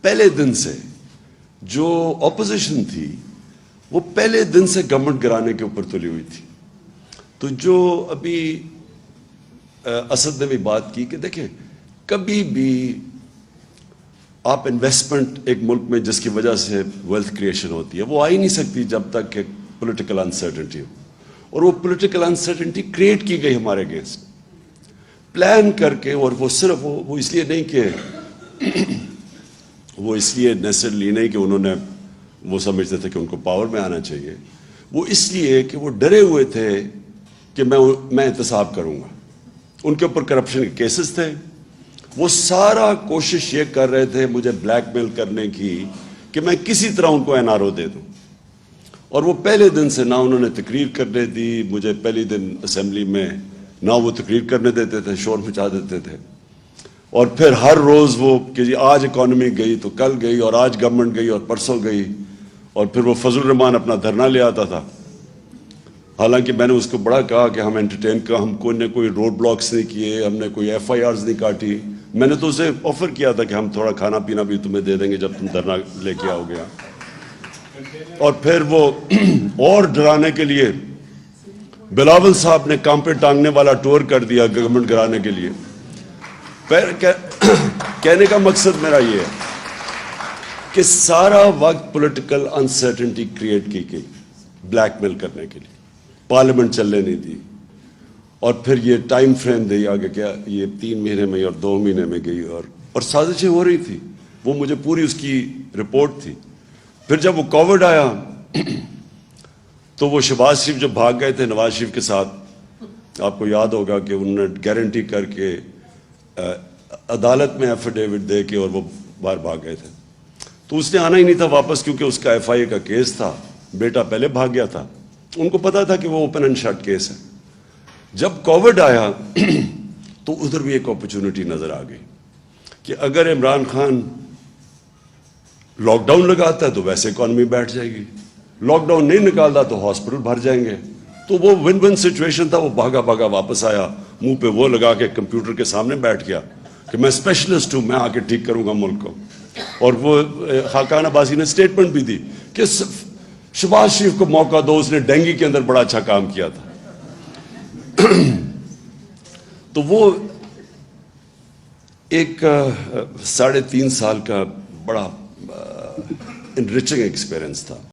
پہلے دن سے جو اپوزیشن تھی وہ پہلے دن سے گورنمنٹ گرانے کے اوپر تلی ہوئی تھی. تو جو ابھی اسد نے بھی بات کی کہ دیکھیں کبھی بھی آپ انویسٹمنٹ ایک ملک میں جس کی وجہ سے ویلتھ کریشن ہوتی ہے وہ آ ہی نہیں سکتی جب تک کہ پولیٹیکل انسرٹنٹی ہو. اور وہ پولیٹیکل انسرٹنٹی کریٹ کی گئی ہمارے اگینسٹ پلان کر کے. اور وہ صرف وہ اس لیے نہیں کہ وہ اس لیے نیسسرلی نہیں کہ انہوں نے وہ سمجھتے تھے کہ ان کو پاور میں آنا چاہیے. وہ اس لیے کہ وہ ڈرے ہوئے تھے کہ میں احتساب کروں گا. ان کے اوپر کرپشن کے کیسز تھے. وہ سارا کوشش یہ کر رہے تھے مجھے بلیک میل کرنے کی کہ میں کسی طرح ان کو NRO دے دوں. اور وہ پہلے دن سے نہ انہوں نے تقریر کرنے دی مجھے. پہلی دن اسمبلی میں نہ وہ تقریر کرنے دیتے تھے, شور مچا دیتے تھے. اور پھر ہر روز وہ کہ جی آج اکانومی گئی تو کل گئی, اور آج گورنمنٹ گئی اور پرسوں گئی. اور پھر وہ فضل الرحمان اپنا دھرنا لے آتا تھا. حالانکہ میں نے اس کو بڑا کہا کہ ہم انٹرٹین کا ہم کوئی نے کوئی روڈ بلاکس نہیں کیے, ہم نے کوئی FIRs نہیں کاٹی. میں نے تو اسے آفر کیا تھا کہ ہم تھوڑا کھانا پینا بھی تمہیں دے دیں گے جب تم دھرنا لے کے آؤ گے. اور پھر وہ اور ڈرانے کے لیے بلاول صاحب نے کام پہ ٹانگنے والا ٹور کر دیا گورنمنٹ گرانے کے لیے. کہنے کا مقصد میرا یہ ہے کہ سارا وقت پولیٹیکل انسرٹنٹی کریٹ کی گئی بلیک میل کرنے کے لیے. پارلیمنٹ چلنے نہیں دی. اور پھر یہ ٹائم فریم دے آگے کیا یہ 3 مہینے میں اور 2 مہینے میں گئی. اور سازشیں ہو رہی تھی. وہ مجھے پوری اس کی رپورٹ تھی. پھر جب وہ کووڈ آیا تو وہ شہباز شریف جو بھاگ گئے تھے نواز شریف کے ساتھ, آپ کو یاد ہوگا کہ انہوں نے گارنٹی کر کے عدالت میں ایفیڈیوٹ دے کے اور وہ باہر بھاگ گئے تھے. تو اس نے آنا ہی نہیں تھا واپس کیونکہ اس کا FIA کا کیس تھا. بیٹا پہلے بھاگ گیا تھا. ان کو پتا تھا کہ وہ اوپن اینڈ شٹ کیس ہے. جب کووڈ آیا تو ادھر بھی ایک اپرچونٹی نظر آ گئی کہ اگر عمران خان لاک ڈاؤن لگاتا ہے تو ویسے اکانومی بیٹھ جائے گی, لاک ڈاؤن نہیں نکالتا تو ہاسپٹل بھر جائیں گے. تو وہ ون ون سچویشن تھا. وہ بھاگا بھاگا واپس آیا, منہ پہ وہ لگا کے کمپیوٹر کے سامنے بیٹھ گیا کہ میں اسپیشلسٹ ہوں, میں آ کے ٹھیک کروں گا ملک کو. اور وہ خاقان عباسی نے اسٹیٹمنٹ بھی دی کہ شہباز شریف کو موقع دو, اس نے ڈینگی کے اندر بڑا اچھا کام کیا تھا. تو وہ ایک 3.5 سال کا بڑا انریچنگ ایکسپیرئنس تھا.